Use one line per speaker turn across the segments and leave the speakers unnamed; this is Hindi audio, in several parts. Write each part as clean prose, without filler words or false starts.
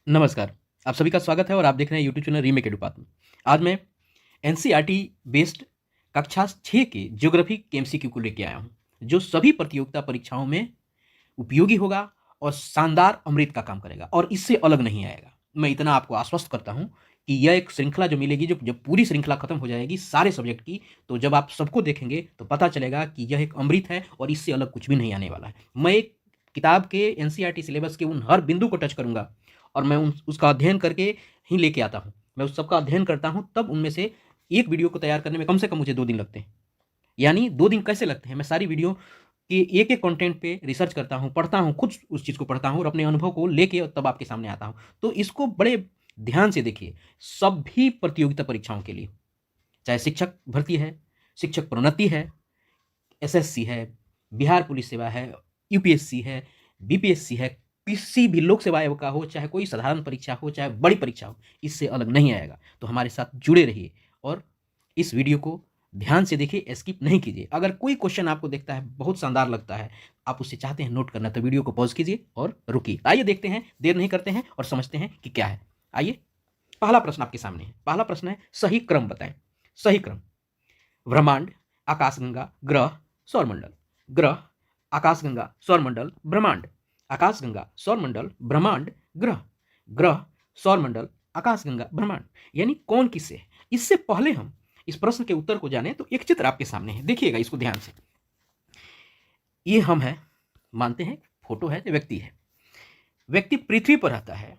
नमस्कार, आप सभी का स्वागत है और आप देख रहे हैं यूट्यूब चैनल रीमेक एडुपात में। आज मैं एनसीईआरटी बेस्ड कक्षा 6 के ज्योग्राफी के एमसीक्यू को लेके आया हूँ, जो सभी प्रतियोगिता परीक्षाओं में उपयोगी होगा और शानदार अमृत का काम करेगा और इससे अलग नहीं आएगा। मैं इतना आपको आश्वस्त करता हूँ कि यह एक श्रृंखला जो मिलेगी, जो जब पूरी श्रृंखला खत्म हो जाएगी सारे सब्जेक्ट की, तो जब आप सबको देखेंगे तो पता चलेगा कि यह एक अमृत है और इससे अलग कुछ भी नहीं आने वाला है। मैं एक किताब के एनसीईआरटी सिलेबस के उन हर बिंदु को टच करूँगा और मैं उसका अध्ययन करके ही लेके आता हूँ। मैं उस सबका अध्ययन करता हूँ, तब उनमें से एक वीडियो को तैयार करने में कम से कम मुझे 2 दिन लगते हैं। यानी 2 दिन कैसे लगते हैं? मैं सारी वीडियो के एक-एक कंटेंट पे रिसर्च करता हूँ, पढ़ता हूँ, खुद उस चीज़ को पढ़ता हूँ और अपने अनुभव को लेके और तब आपके सामने आता हूँ। तो इसको बड़े ध्यान से देखिए, सभी प्रतियोगिता परीक्षाओं के लिए, चाहे शिक्षक भर्ती है, शिक्षक प्रोन्नति है, एसएससी है, बिहार पुलिस सेवा है, यूपीएससी है, बीपीएससी है, किसी भी लोक सेवा आयोग का हो, चाहे कोई साधारण परीक्षा हो, चाहे बड़ी परीक्षा हो, इससे अलग नहीं आएगा। तो हमारे साथ जुड़े रहिए और इस वीडियो को ध्यान से देखिए, स्किप नहीं कीजिए। अगर कोई क्वेश्चन आपको दिखता है, बहुत शानदार लगता है, आप उससे चाहते हैं नोट करना, तो वीडियो को पॉज कीजिए और रुकिए। आइए देखते हैं, देर नहीं करते हैं और समझते हैं कि क्या है। आइए, पहला प्रश्न आपके सामने है। पहला प्रश्न है, सही क्रम बताएं। सही क्रम: ब्रह्मांड, आकाशगंगा, ग्रह, सौरमंडल। ग्रह, आकाशगंगा, सौरमंडल, ब्रह्मांड। आकाशगंगा, सौरमंडल, ब्रह्मांड, ग्रह। ग्रह, सौरमंडल, आकाशगंगा, ब्रह्मांड। यानी कौन किससे है? इससे पहले हम इस प्रश्न के उत्तर को जाने, तो एक चित्र आपके सामने है, देखिएगा इसको ध्यान से। ये हम है, मानते हैं फोटो है, व्यक्ति है। व्यक्ति पृथ्वी पर रहता है।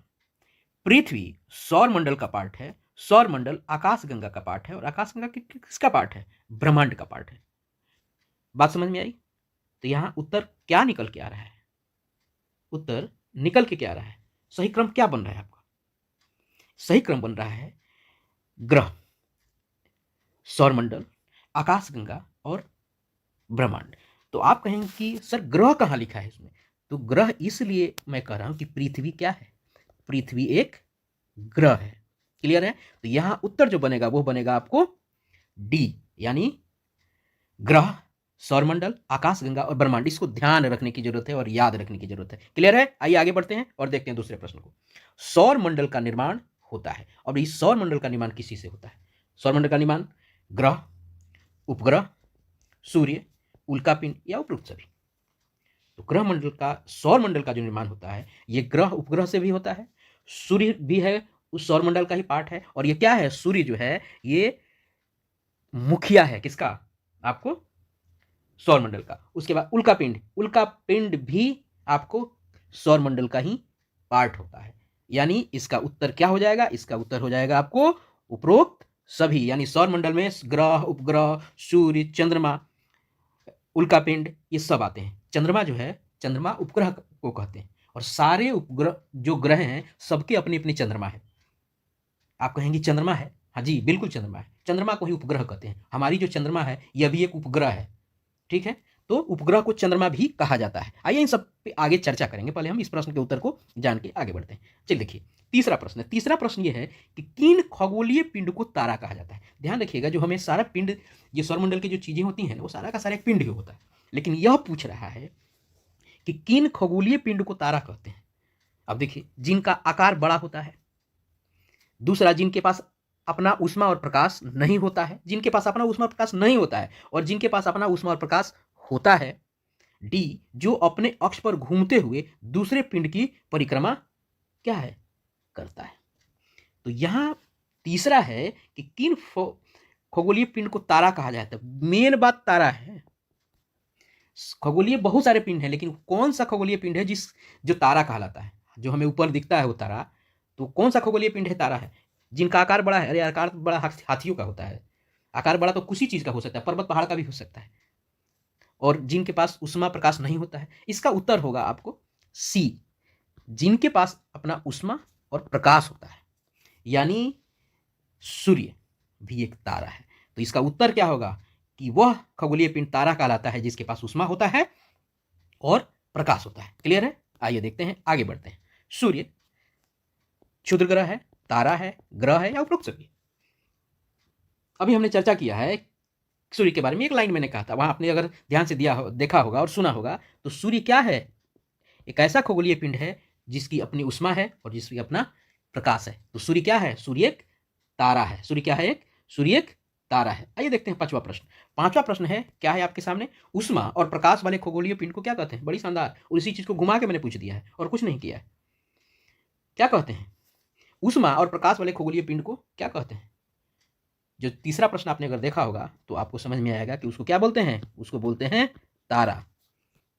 पृथ्वी सौरमंडल का पार्ट है, सौरमंडल आकाशगंगा का पार्ट है और आकाशगंगा किसका पार्ट है? ब्रह्मांड का पार्ट है। बात समझ में आई? तो यहां उत्तर क्या निकल के आ रहा है? उत्तर निकल के क्या आ रहा है? सही क्रम क्या बन रहा है आपका? सही क्रम बन रहा है ग्रह, सौरमंडल, आकाशगंगा और ब्रह्मांड। तो आप कहेंगे कि सर ग्रह कहां लिखा है इसमें? तो ग्रह इसलिए मैं कह रहा हूं कि पृथ्वी क्या है? पृथ्वी एक ग्रह है। क्लियर है? तो यहां उत्तर जो बनेगा वो बनेगा आपको डी, यानी ग्रह, सौरमंडल, आकाशगंगा और ब्रह्मांड। इसको ध्यान रखने की जरूरत है और याद रखने की जरूरत है। क्लियर है? आइए आगे बढ़ते हैं और देखते हैं दूसरे प्रश्न को। सौरमंडल का निर्माण होता है, और इस सौरमंडल का निर्माण किसी से होता है? सौरमंडल का निर्माण ग्रह, उपग्रह, सूर्य, उल्कापिंड या उपरोक्त सभी। तो ग्रह मंडल का, सौरमंडल का जो निर्माण होता है, ये ग्रह उपग्रह से भी होता है। सूर्य भी है, उस सौरमंडल का ही पार्ट है। और ये क्या है? सूर्य जो है ये मुखिया है किसका? आपको सौरमंडल का। उसके बाद उल्कापिंड, उल्कापिंड भी आपको सौरमंडल का ही पार्ट होता है। यानी इसका उत्तर क्या हो जाएगा? इसका उत्तर हो जाएगा आपको उपरोक्त सभी। यानी सौरमंडल में ग्रह, उपग्रह, सूर्य, चंद्रमा, उल्कापिंड, ये सब आते हैं। चंद्रमा जो है, चंद्रमा उपग्रह को कहते हैं और सारे उपग्रह जो ग्रह हैं सबके अपनी अपनी चंद्रमा है। आप कहेंगे चंद्रमा है? हाँ जी, बिल्कुल चंद्रमा है। चंद्रमा को ही उपग्रह कहते हैं। हमारी जो चंद्रमा है यह भी एक उपग्रह है। ठीक है? तो उपग्रह को चंद्रमा भी कहा जाता है। आइए इन सब पे आगे चर्चा करेंगे, पहले हम इस प्रश्न के उत्तर को जान के आगे बढ़ते हैं। चलिए देखिए, तीसरा प्रश्न है। तीसरा प्रश्न ये है कि किन खगोलीय पिंड को तारा कहा जाता है? ध्यान रखिएगा, जो हमें सारा पिंड, ये सौरमंडल की जो चीजें होती हैं वो सारा का सारा एक पिंड ही होता है, लेकिन यह पूछ रहा है कि किन खगोलीय पिंड को तारा कहते हैं। अब देखिए, जिनका आकार बड़ा होता है, दूसरा जिनके पास अपना ऊष्मा और प्रकाश नहीं होता है, जिनके पास अपना ऊष्मा और प्रकाश नहीं होता है, और जिनके पास अपना ऊष्मा और प्रकाश होता है। डी, जो अपने अक्ष पर घूमते हुए दूसरे पिंड की परिक्रमा क्या है? करता है। तो यहां तीसरा है कि किन खगोलीय पिंड को तारा कहा जाता है। मेन बात तारा है। खगोलीय बहुत सारे पिंड हैं, लेकिन कौन सा खगोलीय पिंड है जो तारा कहलाता है, जो हमें ऊपर दिखता है वो तारा? तो कौन सा खगोलीय पिंड है तारा है? जिनका आकार बड़ा है। अरे आकार बड़ा हाथियों का होता है। आकार बड़ा तो किसी चीज का हो सकता है, पर्वत पहाड़ का भी हो सकता है। और जिनके पास ऊष्मा प्रकाश नहीं होता है। इसका उत्तर होगा आपको सी, जिनके पास अपना ऊष्मा और प्रकाश होता है। यानी सूर्य भी एक तारा है। तो इसका उत्तर क्या होगा कि वह खगोलीय पिंड तारा कहलाता है जिसके पास ऊष्मा होता है और प्रकाश होता है। क्लियर है? आइए देखते हैं, आगे बढ़ते हैं। सूर्य क्षुद्र ग्रह है, तारा है, ग्रह है या उपरोक्त सभी? अभी हमने चर्चा किया है सूर्य के बारे में, एक लाइन मैंने कहा था, वहां आपने अगर ध्यान से देखा होगा और सुना होगा, तो सूर्य क्या है? एक ऐसा खगोलीय पिंड है जिसकी अपनी उष्मा है और जिसकी अपना प्रकाश है। तो सूर्य क्या है? सूर्य एक तारा है। सूर्य क्या है? सूर्य एक तारा है। आइए देखते हैं पांचवा प्रश्न। पांचवा प्रश्न है, क्या है आपके सामने? उष्मा और प्रकाश वाले खगोलीय पिंड को क्या कहते हैं? बड़ी शानदार, और इसी चीज को घुमा के मैंने पूछ दिया है और कुछ नहीं किया है। क्या कहते हैं? उष्मा और प्रकाश वाले खगोलीय पिंड को क्या कहते हैं? जो तीसरा प्रश्न आपने अगर देखा होगा तो आपको समझ में आएगा कि उसको क्या बोलते हैं। उसको बोलते हैं तारा।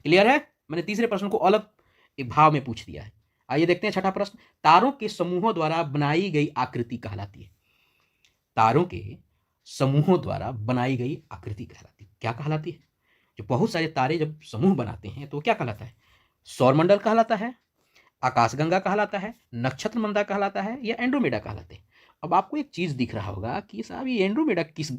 क्लियर है? मैंने तीसरे प्रश्न को अलग एक भाव में पूछ दिया है। आइए देखते हैं छठा प्रश्न। तारों के समूहों द्वारा बनाई गई आकृति कहलाती है। तारों के समूहों द्वारा बनाई गई आकृति कहलाती है। क्या कहलाती है? जो बहुत सारे तारे जब समूह बनाते हैं तो क्या कहलाता है? सौरमंडल कहलाता है, आकाशगंगा कहलाता है, नक्षत्र मंडल कहलाता है, या एंड्रोमेडा कहलाते हैं। अब आपको एक चीज दिख रहा होगा कि साहब ये एंड्रोमेडा किस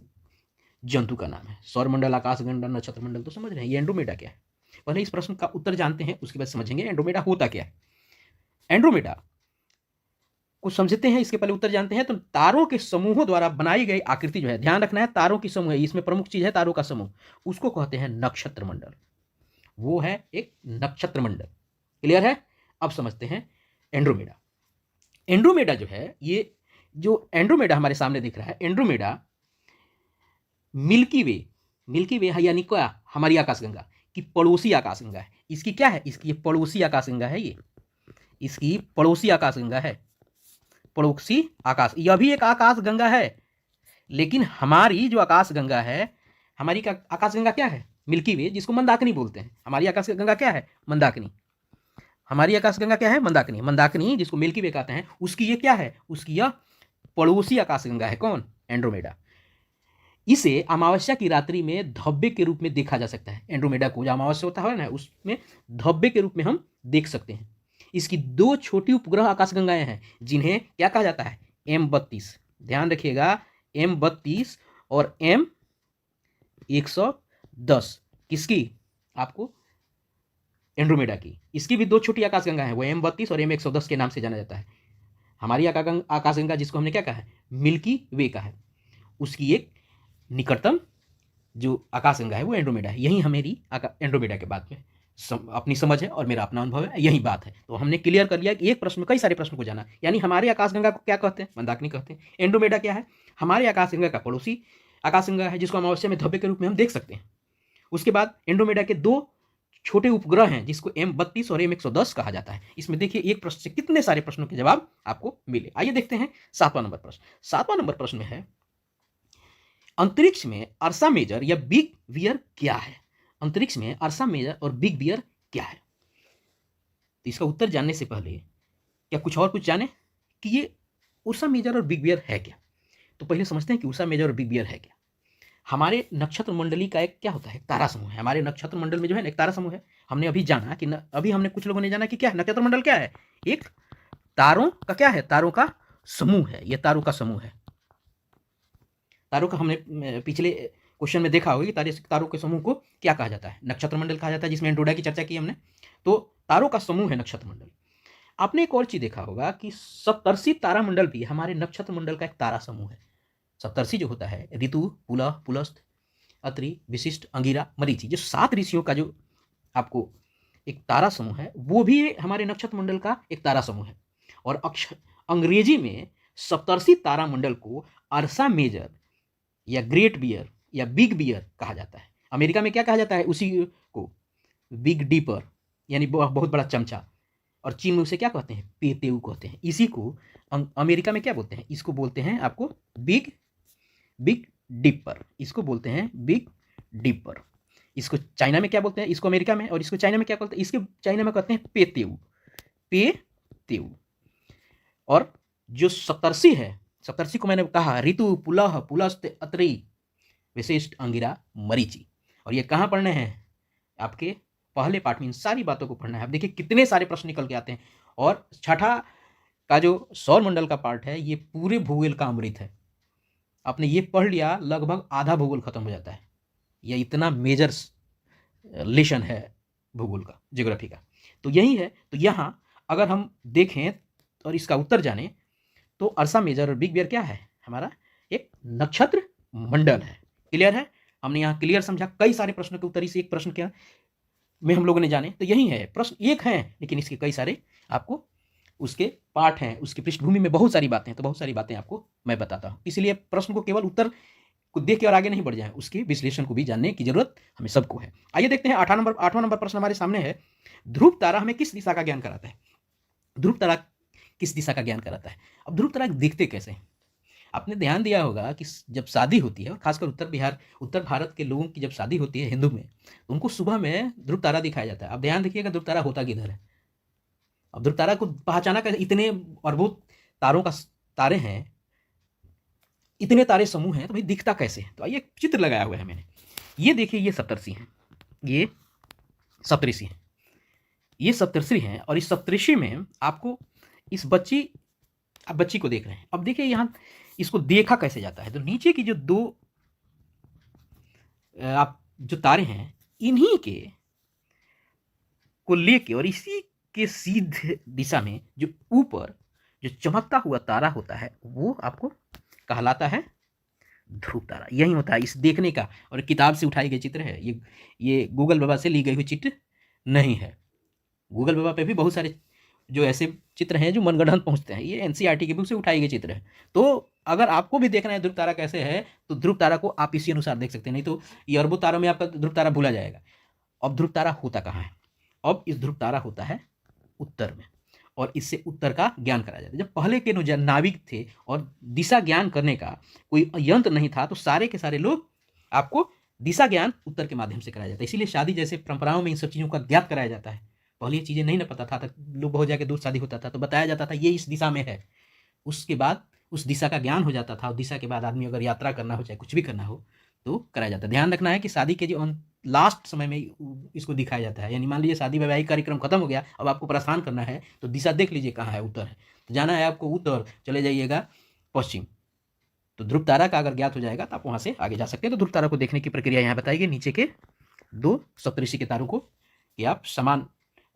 जंतु का नाम है? सौरमंडल, आकाशगंगा, नक्षत्र मंडल तो समझ रहे हैं, ये एंड्रोमेडा क्या है? पहले इस प्रश्न का उत्तर जानते हैं, उसके बाद समझेंगे एंड्रोमेडा होता क्या है। एंड्रोमेडा को समझते हैं, इसके पहले उत्तर जानते हैं। तो तारों के समूहों द्वारा बनाई गई आकृति जो है, ध्यान रखना है, तारों की समूह है, इसमें प्रमुख चीज है तारों का समूह, उसको कहते हैं नक्षत्र मंडल। वो है एक नक्षत्र मंडल। क्लियर है? अब समझते हैं एंड्रोमेडा। एंड्रोमेडा जो है, ये जो एंड्रोमेडा हमारे सामने दिख रहा है, एंड्रोमेडा मिल्की वे है, यानी क्या? हमारी आकाशगंगा की पड़ोसी आकाशगंगा है। इसकी क्या है? इसकी पड़ोसी आकाशगंगा है। ये इसकी पड़ोसी आकाशगंगा है। पड़ोसी आकाश, यह भी एक आकाशगंगा है, लेकिन हमारी जो आकाशगंगा है, हमारी आकाशगंगा क्या है? मिल्की वे, जिसको मंदाकिनी बोलते हैं। हमारी आकाशगंगा क्या है? मंदाकिनी। हमारी आकाशगंगा क्या है? मंदाकिनी। मंदाकिनी जिसको मिल्की वे कहते हैं, उसकी ये क्या है? उसकी यह पड़ोसी आकाशगंगा है। कौन? एंड्रोमेडा। इसे अमावस्या की रात्रि में धब्बे के रूप में देखा जा सकता है। एंड्रोमेडा को जो अमावस्या होता है ना, उसमें धब्बे के रूप में हम देख सकते हैं। इसकी दो छोटी उपग्रह आकाशगंगाएं हैं, जिन्हें क्या कहा जाता है? M32। ध्यान रखिएगा, M32 और M110। किसकी? आपको एंड्रोमेडा की। इसकी भी दो छोटी आकाशगंगा है, वो M32 और M110 के नाम से जाना जाता है। हमारी आकाशगंगा जिसको हमने क्या कहा है? मिल्की वे का है। उसकी एक निकटतम जो आकाशगंगा है वो एंड्रोमेडा है। यही हमारी एंड्रोमेडा के बाद में अपनी समझ है और मेरा अपना अनुभव है, यही बात है। तो हमने क्लियर कर लिया कि एक प्रश्न में कई सारे प्रश्न को जाना, यानी हमारे आकाशगंगा को क्या कहते हैं? मंदाकिनी कहते हैं। एंड्रोमेडा क्या है? हमारे आकाशगंगा का पड़ोसी आकाशगंगा है, जिसको अमावस्या में धब्बे के रूप में हम देख सकते हैं। उसके बाद एंड्रोमेडा के दो छोटे उपग्रह हैं, जिसको M32 और M110 कहा जाता है। इसमें देखिए एक प्रश्न से कितने सारे प्रश्नों के जवाब आपको मिले। आइए देखते हैं सातवां नंबर प्रश्न। सातवां नंबर प्रश्न में है, अंतरिक्ष में अर्सा मेजर या बिग बियर क्या है? अंतरिक्ष में अर्सा मेजर और बिग बियर क्या है? तो इसका उत्तर जानने से पहले क्या कुछ और कुछ जाने कि ये उर्सा मेजर और बिग बियर है क्या। तो पहले समझते हैं कि उर्सा मेजर और बिग बियर है क्या। हमारे नक्षत्र मंडली का एक क्या होता है? तारा समूह है। हमारे नक्षत्र मंडल में जो है ना, एक तारा समूह है। हमने अभी जाना कि अभी हमने कुछ लोगों ने जाना कि क्या है नक्षत्र मंडल? क्या है? एक तारों का क्या है? तारों का समूह है। यह तारों का समूह है। तारों का हमने पिछले क्वेश्चन में देखा होगा कि तारों के समूह को क्या कहा जाता है? नक्षत्र मंडल कहा जाता है, जिसमें एंड्रोमेडा की चर्चा की हमने। तो तारों का समूह है नक्षत्र मंडल। आपने एक और चीज देखा होगा कि सप्तर्षि तारा मंडल भी हमारे नक्षत्र मंडल का एक तारा समूह है। सप्तर्षि जो होता है, ऋतु, पुलह, पुलस्त्य, अत्रि, विशिष्ट, अंगिरा, मरीचि, जो 7 ऋषियों का जो आपको एक तारा समूह है, वो भी हमारे नक्षत्र मंडल का एक तारा समूह है। और अंग्रेजी में सप्तर्षि तारा मंडल को अर्सा मेजर या ग्रेट बियर या बिग बियर कहा जाता है। अमेरिका में क्या कहा जाता है? उसी को बिग डीपर, यानी बहुत बड़ा चमचा। और चीन में उसे क्या कहते हैं? पेतेऊ कहते हैं। इसी को अमेरिका में क्या बोलते हैं? इसको बोलते हैं आपको बिग डिपर। इसको बोलते हैं बिग डिपर। इसको चाइना में क्या बोलते हैं? इसको अमेरिका में, और इसको चाइना में क्या बोलते हैं? इसके चाइना में कहते हैं पेतेऊ। और जो सप्तर्षि है, सप्तर्षि को मैंने कहा ऋतु, पुलह, पुलस्त्य, अत्रि, विशिष्ट, अंगिरा, मरीचि। और ये कहाँ पढ़ने हैं? आपके पहले पाठ में इन सारी बातों को पढ़ना है। अब देखिए कितने सारे प्रश्न निकल के आते हैं। और छठा का जो सौर मंडल का पार्ट है, ये पूरे भूगोल का अमृत है। आपने ये पढ़ लिया, लगभग आधा भूगोल खत्म हो जाता है। यह इतना मेजर लेशन है भूगोल का, ज्योग्राफी का। तो यही है। तो यहाँ अगर हम देखें और इसका उत्तर जाने, तो अर्सा मेजर और बिग बियर क्या है? हमारा एक नक्षत्र मंडल है। क्लियर है? हमने यहाँ क्लियर समझा। कई सारे प्रश्नों के उत्तर इस एक प्रश्न क्या में हम लोगों ने जाने, तो यही है प्रश्न एक है, लेकिन इसके कई सारे आपको उसके पार्ट हैं, उसकी पृष्ठभूमि में बहुत सारी बातें हैं, तो बहुत सारी बातें आपको मैं बताता हूँ। इसलिए प्रश्न को केवल उत्तर को देख के और आगे नहीं बढ़ जाए, उसके विश्लेषण को भी जानने की जरूरत हमें सबको है। आइए देखते हैं 8वां नंबर प्रश्न हमारे सामने है, ध्रुव तारा हमें किस दिशा का ज्ञान कराता है? ध्रुव तारा किस दिशा का ज्ञान कराता है? अब ध्रुव तारा दिखते कैसे हैं? आपने ध्यान दिया होगा कि जब शादी होती है, और खासकर उत्तर भारत के लोगों की जब शादी होती है हिंदू में, तो उनको सुबह में ध्रुव तारा दिखाया जाता है। अब ध्यान देखिएगा ध्रुव तारा होता किधर है। अब ध्रुव तारा को पहचाना कैसे? इतने अरबों तारे हैं, इतने तारे समूह हैं, तो भाई दिखता कैसे है? तो आइए चित्र लगाया हुआ है मैंने, ये देखिए, ये सप्तर्षि हैं, ये सप्तऋषि हैं, ये सप्तर्षि हैं, और इस सप्तऋषि में आपको इस बच्ची को देख रहे हैं। अब देखिए यहाँ इसको देखा कैसे जाता है, तो नीचे की जो दो आप जो तारे हैं, इन्हीं के को लेके और इसी के सीधे दिशा में जो ऊपर जो चमकता हुआ तारा होता है, वो आपको कहलाता है ध्रुव तारा। यही होता है इस देखने का, और किताब से उठाई गई चित्र है ये गूगल बाबा से ली गई हुई चित्र नहीं है। गूगल बाबा पे भी बहुत सारे जो ऐसे चित्र हैं जो मनगढ़ंत पहुंचते हैं, ये एनसीईआरटी की बुक से उठाई गई चित्र है। तो अगर आपको भी देखना है ध्रुव तारा कैसे है, तो ध्रुव तारा को आप इसी अनुसार देख सकते हैं, नहीं तो ये अरबों तारों में आपका ध्रुव तारा भूला जाएगा। अब ध्रुव तारा होता कहाँ है? अब इस ध्रुव तारा होता है उत्तर में, और इससे उत्तर का ज्ञान कराया जाता है। जब पहले के नाविक थे और दिशा ज्ञान करने का कोई यंत्र नहीं था, तो सारे के सारे लोग आपको दिशा ज्ञान उत्तर के माध्यम से कराया जाता है। इसीलिए शादी जैसे परंपराओं में इन सब चीज़ों का ज्ञात कराया जाता है। पहले ये चीज़ें नहीं ना पता था, लोग बहुत जाके दूर शादी होता था तो बताया जाता था ये इस दिशा में है, उसके बाद उस दिशा का ज्ञान हो जाता था, और दिशा के बाद आदमी अगर यात्रा करना हो, चाहे कुछ भी करना हो, तो कराया जाता है। ध्यान रखना है कि शादी के जो लास्ट समय में इसको दिखाया जाता है, यानी मान लीजिए शादी वैवाहिक कार्यक्रम खत्म हो गया, अब आपको प्रस्थान करना है, तो दिशा देख लीजिए कहाँ है, उत्तर है, तो जाना है आपको उत्तर, चले जाइएगा पश्चिम। तो ध्रुव तारा का अगर ज्ञात हो जाएगा तो आप वहाँ से आगे जा सकते हैं। तो ध्रुव तारा को देखने की प्रक्रिया यहाँ बताई गई, नीचे के दो सप्तऋषि के तारों को कि आप समान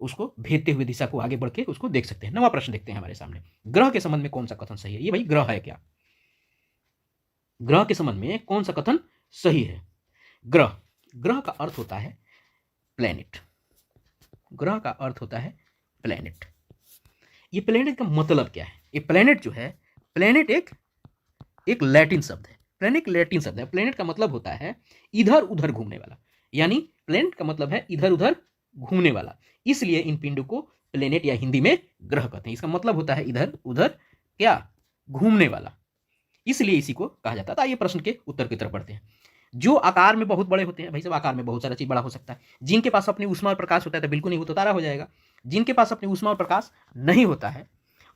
उसको भेदते हुए दिशा को आगे बढ़ के उसको देख सकते हैं। 9वां प्रश्न देखते हैं हमारे सामने, ग्रह के संबंध में कौन सा कथन सही है? ये भाई ग्रह है क्या? ग्रह के संबंध में कौन सा कथन सही है? ग्रह का अर्थ होता है प्लैनेट। ग्रह का अर्थ होता है प्लैनेट। ये प्लैनेट का मतलब क्या है? ये प्लैनेट जो है, प्लैनेट एक लैटिन शब्द है। प्लैनेट लैटिन शब्द है। प्लैनेट का मतलब होता है इधर उधर घूमने वाला, यानी प्लैनेट का मतलब है इधर उधर घूमने वाला, इसलिए इन पिंडों को प्लैनेट या हिंदी में ग्रह कहते हैं। इसका मतलब होता है इधर उधर क्या, घूमने वाला, इसलिए इसी को कहा जाता था। ये प्रश्न के उत्तर की तरफ बढ़ते हैं। जो आकार में बहुत बड़े होते हैं, भाई सब आकार में बहुत सारा चीज बड़ा हो सकता है। जिनके पास अपनी ऊष्मा और प्रकाश होता है तो बिल्कुल नहीं, वो तो तारा हो जाएगा। जिनके पास अपनी ऊष्मा और प्रकाश नहीं होता है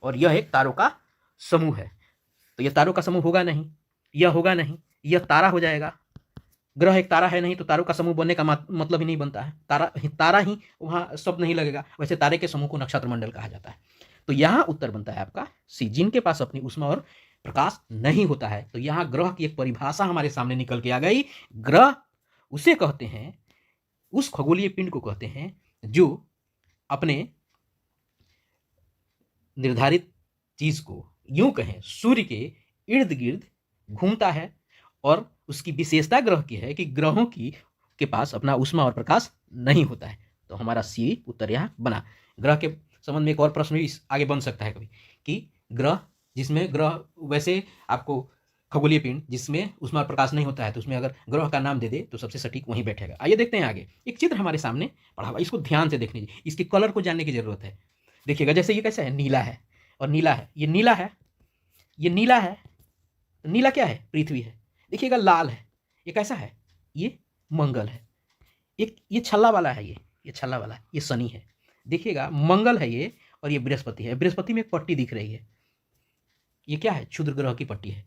और यह एक तारों का समूह है, तो यह तारों का समूह होगा नहीं, यह होगा नहीं, यह तारा हो जाएगा। ग्रह एक तारा है नहीं, तो तारों का समूह बनने का मतलब ही नहीं बनता है। तारा ही वहाँ शब्द नहीं लगेगा। वैसे तारे के समूह को नक्षत्र मंडल कहा जाता है। तो यहाँ उत्तर बनता है आपका सी, जिनके पास अपनी ऊष्मा और प्रकाश नहीं होता है। तो यहाँ ग्रह की एक परिभाषा हमारे सामने निकल के आ गई। ग्रह उसे कहते हैं, उस खगोलीय पिंड को कहते हैं जो अपने निर्धारित चीज को, यूं कहें सूर्य के इर्द गिर्द घूमता है, और उसकी विशेषता ग्रह की है कि ग्रहों के पास अपना ऊष्मा और प्रकाश नहीं होता है। तो हमारा सी उत्तर यहाँ बना। ग्रह के संबंध में एक और प्रश्न भी आगे बन सकता है कभी, कि ग्रह वैसे आपको खगोलीय पिंड जिसमें ऊष्मा और प्रकाश नहीं होता है, तो उसमें अगर ग्रह का नाम दे दे तो सबसे सटीक वहीं बैठेगा। आइए देखते हैं आगे। एक चित्र हमारे सामने पड़ा हुआ, इसको ध्यान से देख लीजिए, इसके कलर को जानने की जरूरत है। देखिएगा, जैसे ये कैसा है, नीला है और नीला है, ये नीला है, ये नीला है, नीला क्या है, पृथ्वी है। देखिएगा लाल है, ये कैसा है, ये मंगल है। एक ये छल्ला वाला है, ये छल्ला वाला है, ये शनि है। देखिएगा मंगल है ये, और ये बृहस्पति है। बृहस्पति में एक पट्टी दिख रही है, ये क्या है, क्षुद्र ग्रह की पट्टी है।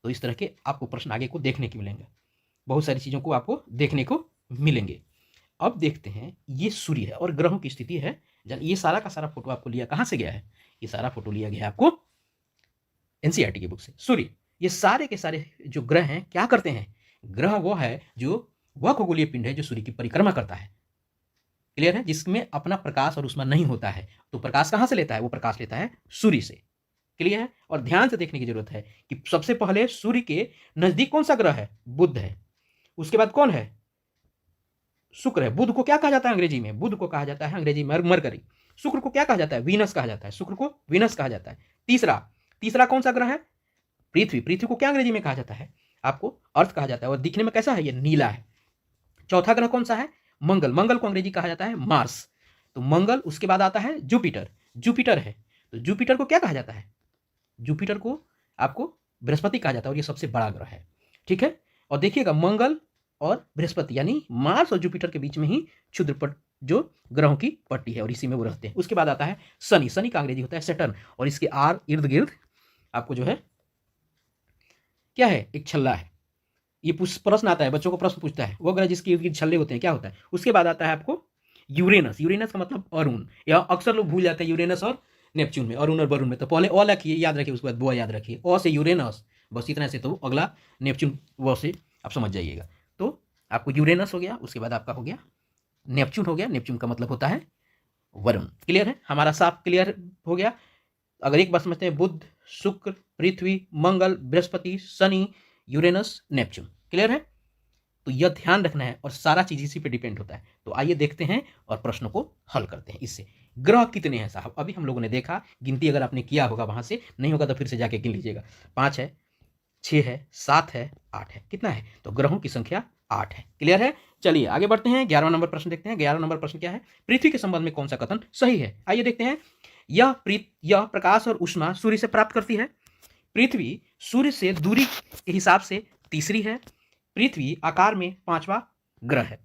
तो इस तरह के आपको प्रश्न आगे को देखने को मिलेंगे, बहुत सारी चीज़ों को आपको देखने को मिलेंगे। अब देखते हैं, ये सूर्य है और ग्रहों की स्थिति है। ये सारा का सारा फोटो आपको लिया कहाँ से गया है, ये सारा फोटो लिया गया है आपको एनसीईआरटी की बुक से। सूर्य, ये सारे के सारे जो ग्रह हैं क्या करते हैं, ग्रह वो है जो वह खगोलीय पिंड है जो सूर्य की परिक्रमा करता है। क्लियर है, जिसमें अपना प्रकाश और उष्मा नहीं होता है। तो प्रकाश कहाँ से लेता है, वो प्रकाश लेता है सूर्य से। क्लियर है, और ध्यान से देखने की जरूरत है कि सबसे पहले सूर्य के नजदीक कौन सा ग्रह है, बुध है। उसके बाद कौन है, शुक्र है। बुध को क्या कहा जाता है अंग्रेजी में? बुध को कहा जाता है अंग्रेजी में मरकरी। शुक्र को क्या कहा जाता है? वीनस कहा जाता है। शुक्र को वीनस कहा जाता है। तीसरा तीसरा कौन सा ग्रह है? पृथ्वी। पृथ्वी को क्या अंग्रेजी में कहा जाता है? आपको अर्थ कहा जाता है, और दिखने में कैसा है? ये नीला है। चौथा ग्रह कौन सा है? मंगल। मंगल को अंग्रेजी कहा जाता है मार्स। तो मंगल, उसके बाद आता है जुपिटर। जुपिटर है, तो जुपिटर को क्या कहा जाता है? जुपिटर को आपको बृहस्पति कहा जाता है, और ये सबसे बड़ा ग्रह है। ठीक है, और देखिएगा मंगल और बृहस्पति यानी मार्स और जुपिटर के बीच में ही क्षुद्रपट जो ग्रहों की पट्टी है, और इसी में वो रहते हैं। उसके बाद आता है शनि। शनि का अंग्रेजी होता है सैटर्न, और इसके आर इर्द गिर्द आपको जो है क्या है? एक छल्ला है। ये प्रश्न आता है, बच्चों को प्रश्न पूछता है, वो ग्रह जिसके इर्द गिर्द छल्ले होते हैं क्या होता है? उसके बाद आता है आपको यूरेनस। यूरेनस का मतलब अरुण, या अक्सर लोग भूल जाते हैं यूरेनस और नेपच्यून में, अरुण और वरुण में। तो पहले अ लिखिए, याद रखिए, उसके बाद बुआ याद रखिए। अ से यूरेनस, बस इतना से, तो अगला नेपच्यून व से आप समझ जाइएगा। तो आपको यूरेनस हो गया, उसके बाद आपका हो गया नेपच्यून हो गया। नेपच्यून का मतलब होता है वरुण। क्लियर है? हमारा साफ क्लियर हो गया। अगर एक बार समझते हैं, बुध, शुक्र, पृथ्वी, मंगल, बृहस्पति, शनि, यूरेनस, नेपच्यून। क्लियर है? तो यह ध्यान रखना है, और सारा चीज इसी पे डिपेंड होता है। तो आइए देखते हैं और प्रश्नों को हल करते हैं। इससे ग्रह कितने हैं साहब? अभी हम लोगों ने देखा, गिनती अगर आपने किया होगा वहां से, नहीं होगा तो फिर से जाके गिन लीजिएगा। 5 है, 6 है, 7 है, 8 है। कितना है? तो ग्रहों की संख्या 8 है। क्लियर है? चलिए आगे बढ़ते हैं। 11वां नंबर प्रश्न देखते हैं। 11वां नंबर प्रश्न क्या है? पृथ्वी के संबंध में कौन सा कथन सही है? आइए देखते हैं। यह प्रकाश और ऊष्मा सूर्य से प्राप्त करती है। पृथ्वी सूर्य से दूरी के हिसाब से तीसरी है। पृथ्वी आकार में 5वां ग्रह है।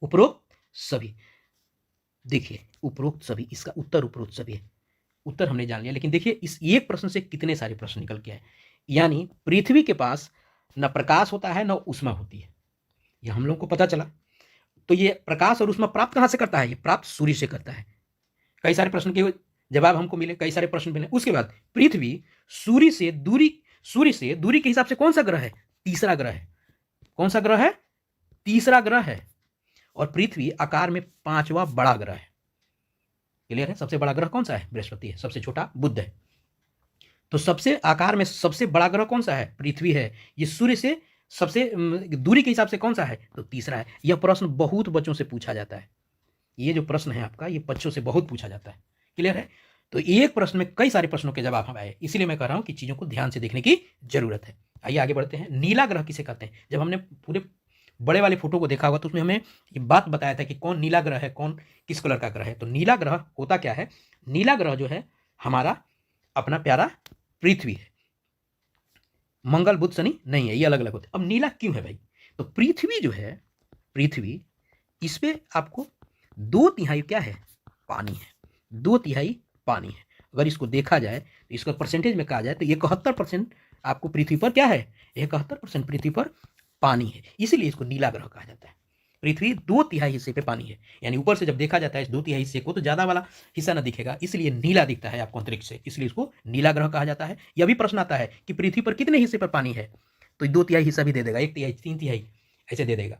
उपरोक्त सभी, देखिए उपरोक्त सभी, इसका उत्तर उपरोक्त सभी है। उत्तर हमने जान लिया, लेकिन देखिए इस एक प्रश्न से कितने सारे प्रश्न निकल के आए। यानी पृथ्वी के पास न प्रकाश होता है न ऊष्मा होती है, यह हम लोग को पता चला। तो ये प्रकाश और ऊष्मा प्राप्त कहां से करता है? ये प्राप्त सूर्य से करता है। कई सारे प्रश्न के जवाब हमको मिले, कई सारे प्रश्न मिले। उसके बाद पृथ्वी सूर्य से दूरी के हिसाब से कौन सा ग्रह है? तीसरा ग्रह है। कौन सा ग्रह है? तीसरा ग्रह है। और पृथ्वी आकार में 5वां बड़ा ग्रह है। क्लियर है? सबसे बड़ा ग्रह कौन सा है? बृहस्पति है। सबसे छोटा बुध है। तो सबसे आकार में सबसे बड़ा ग्रह कौन सा है? पृथ्वी है। ये सूर्य से सबसे दूरी के हिसाब से कौन सा है? तो तीसरा है। यह प्रश्न बहुत बच्चों से पूछा जाता है। ये जो प्रश्न है आपका, ये बच्चों से बहुत पूछा जाता है। क्लियर है? तो एक प्रश्न में कई सारे प्रश्नों के जवाब हम आए, इसीलिए मैं कह रहा हूं कि चीजों को ध्यान से देखने की जरूरत है। आइए आगे बढ़ते हैं। नीला ग्रह किसे कहते हैं? जब हमने पूरे बड़े वाले फोटो को देखा होगा तो उसमें हमें ये बात बताया था कि कौन नीला ग्रह है, कौन किस कलर का ग्रह है। तो नीला ग्रह होता क्या है? नीला ग्रह जो है हमारा अपना प्यारा पृथ्वी है। मंगल, बुध, शनि नहीं है, ये अलग अलग होते हैं। अब नीला क्यों है भाई? तो पृथ्वी जो है, पृथ्वी, इस पे आपको 2/3 क्या है? पानी है। 2/3 पानी है। अगर इसको देखा जाए तो इसको परसेंटेज में कहा जाए तो 71% आपको पृथ्वी पर क्या है? 71% पृथ्वी पर पानी है, इसीलिए इसको नीला ग्रह कहा जाता है। पृथ्वी 2/3 हिस्से पे पानी है, यानी ऊपर से जब देखा जाता है इस 2/3 हिस्से को तो ज्यादा वाला हिस्सा ना दिखेगा, इसलिए नीला दिखता है आपको अंतरिक्ष से, इसलिए इसको नीला ग्रह कहा जाता है। यह भी प्रश्न आता है कि पृथ्वी पर कितने हिस्से पर पानी है, तो 2/3 हिस्सा भी दे देगा, 1/3, 3/3 ऐसे दे देगा।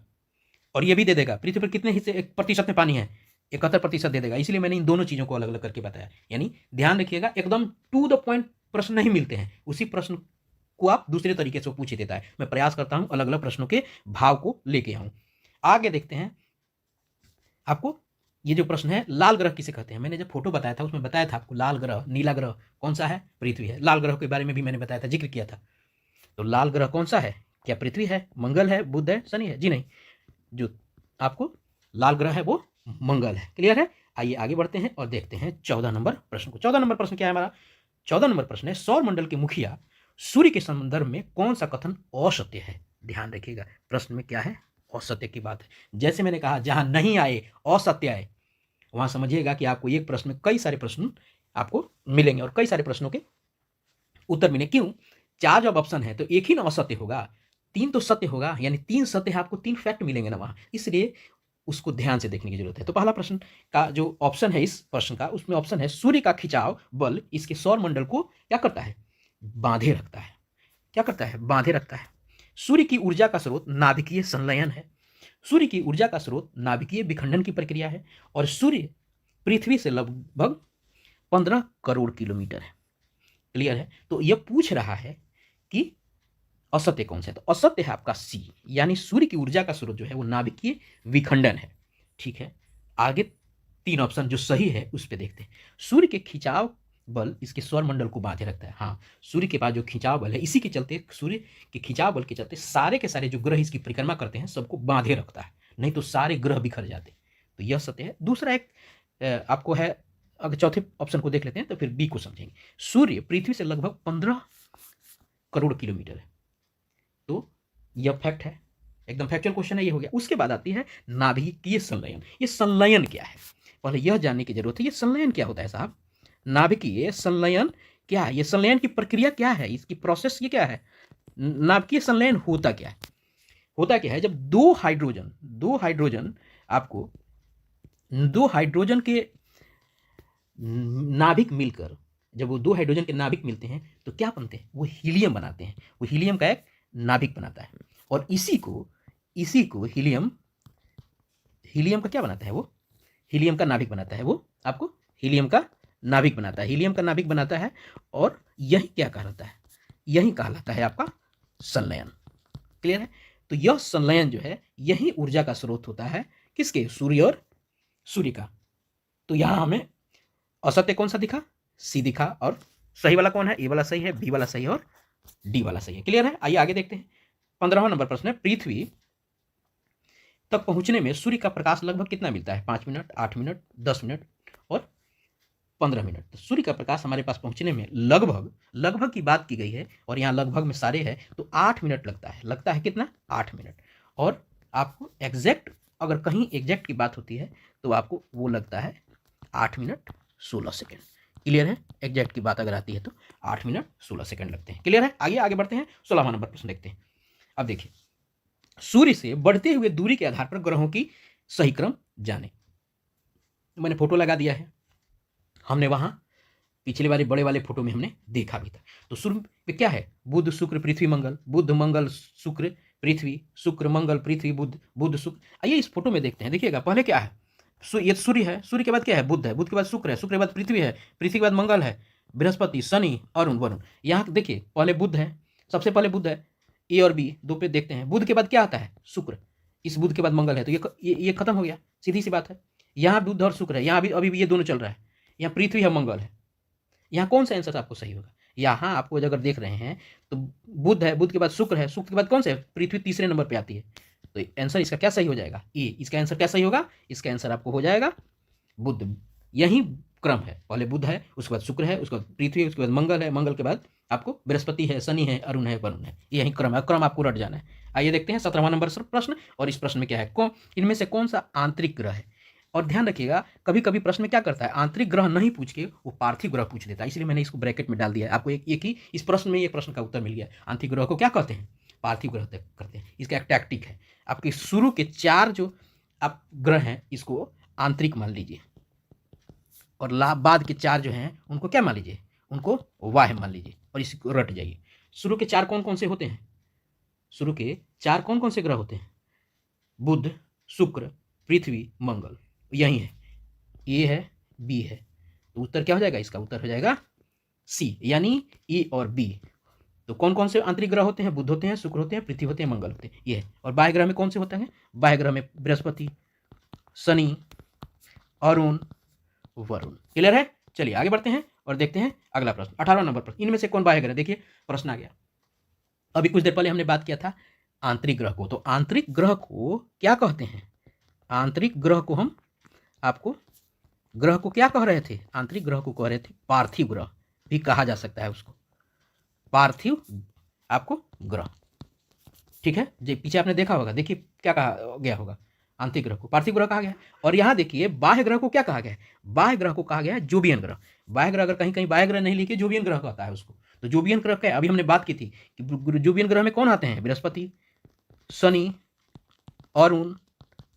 और ये भी दे देगा पृथ्वी पर कितने हिस्से प्रतिशत में पानी है, 71% दे देगा। इसलिए मैंने इन दोनों चीजों को अलग अलग करके बताया। यानी ध्यान रखिएगा, एकदम टू द पॉइंट प्रश्न नहीं मिलते हैं, उसी प्रश्न को आप दूसरे तरीके से पूछ देता है। मैं प्रयास करता हूं अलग अलग प्रश्नों के भाव को लेके आऊं। आगे देखते हैं। आपको ये जो प्रश्न है, लाल ग्रह किसे कहते हैं? मैंने जब फोटो बताया था उसमें बताया था आपको लाल ग्रह, नीला ग्रह कौन सा है? पृथ्वी है। लाल ग्रह के बारे में भी मैंने बताया था, जिक्र किया था। तो लाल ग्रह कौन सा है? क्या पृथ्वी है, मंगल है, बुध है, शनि है? जी नहीं, जो आपको लाल ग्रह है वो मंगल है। क्लियर है? आइए आगे बढ़ते हैं और देखते हैं 14 नंबर प्रश्न को। 14 नंबर प्रश्न क्या है हमारा? 14 नंबर प्रश्न है, सौर मंडल के मुखिया सूर्य के संदर्भ में कौन सा कथन असत्य है? ध्यान रखिएगा, प्रश्न में क्या है? असत्य की बात है। जैसे मैंने कहा, जहां नहीं आए, असत्य आए, वहां समझिएगा कि आपको एक प्रश्न में कई सारे प्रश्न आपको मिलेंगे और कई सारे प्रश्नों के उत्तर मिले। क्यों? 4 जब ऑप्शन है तो एक ही ना असत्य होगा, 3 तो सत्य होगा, यानी 3 सत्य है, आपको 3 फैक्ट मिलेंगे ना वहां, इसलिए उसको ध्यान से देखने की जरूरत है। तो पहला प्रश्न का जो ऑप्शन है इस प्रश्न का, उसमें ऑप्शन है सूर्य का खिंचाव बल इसके सौर मंडल को क्या करता है? बांधे रखता है। क्या करता है? बांधे रखता है। सूर्य की ऊर्जा का स्रोत नाभिकीय संलयन है। सूर्य की ऊर्जा का स्रोत नाभिकीय विखंडन की प्रक्रिया है। और सूर्य पृथ्वी से लगभग 15 करोड़ किलोमीटर है। क्लियर है? तो यह पूछ रहा है कि असत्य कौन सा है? तो असत्य है आपका सी, यानी सूर्य की ऊर्जा का स्रोत जो है वो नाभिकीय विखंडन है। ठीक है, आगे 3 ऑप्शन जो सही है उस पे देखते हैं। सूर्य के खिंचाव बल इसके सौर मंडल को बांधे रखता है। हाँ, सूर्य के पास जो खिंचाव बल है, इसी के चलते, सूर्य के खिंचाव बल के चलते सारे के सारे जो ग्रह इसकी परिक्रमा करते हैं सबको बांधे रखता है, नहीं तो सारे ग्रह बिखर जाते। तो यह सत्य है। दूसरा एक आपको है, अगर चौथे ऑप्शन को देख लेते हैं तो फिर बी को समझेंगे। सूर्य पृथ्वी से लगभग 15 करोड़ किलोमीटर है। तो यह फैक्ट है, एकदम फैक्चुअल क्वेश्चन है, ये हो गया। उसके बाद आती है नाभिकीय संलयन। ये संलयन क्या है, पहले यह जानने की जरूरत है। ये संलयन क्या होता है साहब? नाभिकीय संलयन क्या है? ये संलयन की प्रक्रिया क्या है, इसकी प्रोसेस ये क्या है? नाभिकीय संलयन होता क्या है? होता क्या है, जब दो हाइड्रोजन आपको, दो हाइड्रोजन के नाभिक मिलकर, जब वो दो हाइड्रोजन के नाभिक मिलते हैं तो क्या बनते हैं? वो हीलियम बनाते हैं। वो हीलियम का एक नाभिक बनाता है, और इसी को हीलियम का क्या बनाता है? वो हीलियम का नाभिक बनाता है। वो आपको हीलियम का नाभिक बनाता है, हीलियम का नाभिक बनाता है, और यही क्या कहलाता है? यही कहलाता है आपका संलयन। क्लियर है? तो यह संलयन जो है, यही ऊर्जा का स्रोत होता है। किसके? सूर्य और सूर्य का। तो यहां हमें असत्य कौन सा दिखा? सी दिखा। और सही वाला कौन है? ए वाला सही है, बी वाला सही है, और डी वाला सही है। क्लियर है? आइए आगे देखते हैं। 15वां नंबर प्रश्न है, पृथ्वी तक पहुंचने में सूर्य का प्रकाश लगभग कितना मिलता है? 5 मिनट, 8 मिनट, 10 मिनट और 15 मिनट। तो सूर्य का प्रकाश हमारे पास पहुंचने में लगभग की बात की गई है, और यहाँ लगभग में सारे है, तो 8 मिनट लगता है कितना? 8 मिनट। और आपको एग्जैक्ट, अगर कहीं एग्जैक्ट की बात होती है तो आपको वो लगता है 8 मिनट 16 सेकेंड। क्लियर है? एग्जैक्ट की बात अगर आती है तो 8 मिनट 16 सेकेंड लगते हैं। क्लियर है? आगे बढ़ते हैं, 16वां नंबर प्रश्न देखते हैं। अब देखिए, सूर्य से बढ़ते हुए दूरी के आधार पर ग्रहों की सही क्रम जाने। मैंने फोटो लगा दिया है, हमने वहां पिछले वाले बड़े वाले फोटो में हमने देखा भी था। तो सूर्य पे क्या है? बुध शुक्र पृथ्वी मंगल, बुध मंगल शुक्र पृथ्वी, शुक्र मंगल पृथ्वी बुध, बुध शुक्र। आइए इस फोटो में देखते हैं। देखिएगा, पहले क्या है? ये सूर्य है, सूर्य के बाद क्या है? बुध है, बुध के बाद शुक्र है, शुक्र के बाद पृथ्वी है, पृथ्वी के बाद मंगल है, बृहस्पति, शनि, अरुण, वरुण। यहाँ देखिए, पहले बुध है, सबसे पहले बुध है। ए और बी दो पे देखते हैं, बुध के बाद क्या आता है? शुक्र। इस बुध के बाद मंगल है, तो ये खत्म हो गया, सीधी सी बात है। यहाँ बुध और शुक्र है, यहाँ अभी भी ये दोनों चल रहा है। यहाँ पृथ्वी है, मंगल है। यहाँ कौन सा आंसर आपको सही होगा? यहाँ आपको अगर देख रहे हैं तो बुध है, बुध के बाद शुक्र है, शुक्र के बाद कौन सा है? पृथ्वी तीसरे नंबर पे आती है। तो आंसर इसका क्या सही हो जाएगा? ए। इसका आंसर क्या सही होगा? इसका आंसर आपको हो जाएगा बुध। यही क्रम है, पहले बुध है, उसके बाद शुक्र है, उसके बाद पृथ्वी, उसके बाद मंगल है, मंगल के बाद आपको बृहस्पति है, शनि है, अरुण है, वरुण है। यही क्रम है, क्रम आपको रट जाना है। आइए देखते हैं 17वां नंबर प्रश्न। और इस प्रश्न में क्या है? इनमें से कौन सा आंतरिक ग्रह है? और ध्यान रखिएगा, कभी कभी प्रश्न में क्या करता है, आंतरिक ग्रह नहीं पूछ के वो पार्थिव ग्रह पूछ लेता है, इसलिए मैंने इसको ब्रैकेट में डाल दिया है। आपको एक ही इस प्रश्न में एक प्रश्न का उत्तर मिल गया। आंतरिक ग्रह को क्या कहते हैं? पार्थिव ग्रह करते हैं। इसका एक टैक्टिक है, आपके शुरू के 4 जो आप ग्रह हैं इसको आंतरिक मान लीजिए, और बाद के 4 जो हैं उनको क्या मान लीजिए? उनको वाह्य मान लीजिए, और इसको रट जाइए। शुरू के 4 कौन कौन से होते हैं? शुरू के 4 कौन कौन से ग्रह होते हैं? बुध, शुक्र, पृथ्वी, मंगल। यही है, ए है, बी है। तो उत्तर क्या हो जाएगा? इसका उत्तर हो जाएगा सी, यानी ए और बी। तो कौन कौन से आंतरिक ग्रह होते हैं? बुध होते हैं, शुक्र होते हैं, पृथ्वी होते हैं, मंगल होते हैं, ये है। और बाह्य ग्रह में कौन से होते हैं? बाह्य ग्रह में बृहस्पति, शनि, अरुण, वरुण। क्लियर है? चलिए आगे बढ़ते हैं और देखते हैं अगला प्रश्न, 18वां नंबर प्रश्न। इनमें से कौन बाह्य ग्रह? देखिए प्रश्न आ गया। अभी कुछ देर पहले हमने बात किया था आंतरिक ग्रह को, तो आंतरिक ग्रह को क्या कहते हैं? आंतरिक ग्रह को हम आपको ग्रह को क्या कह रहे थे? आंतरिक ग्रह को कह रहे थे पार्थिव ग्रह भी कहा जा सकता है उसको, पार्थिव आपको ग्रह। ठीक है, जो पीछे आपने देखा होगा, देखिए क्या कहा गया होगा, आंतरिक ग्रह को पार्थिव ग्रह कहा गया। और यहाँ देखिए बाह्य ग्रह को क्या कहा गया है? बाह्य ग्रह को कहा गया है जोबियन ग्रह। बाह्य ग्रह अगर कहीं कहीं बाह्य ग्रह नहीं लिखे, जोबियन ग्रह कहता है उसको। तो जोबियन ग्रह का अभी हमने बात की थी कि जोबियन ग्रह में कौन आते हैं? बृहस्पति, शनि, अरुण,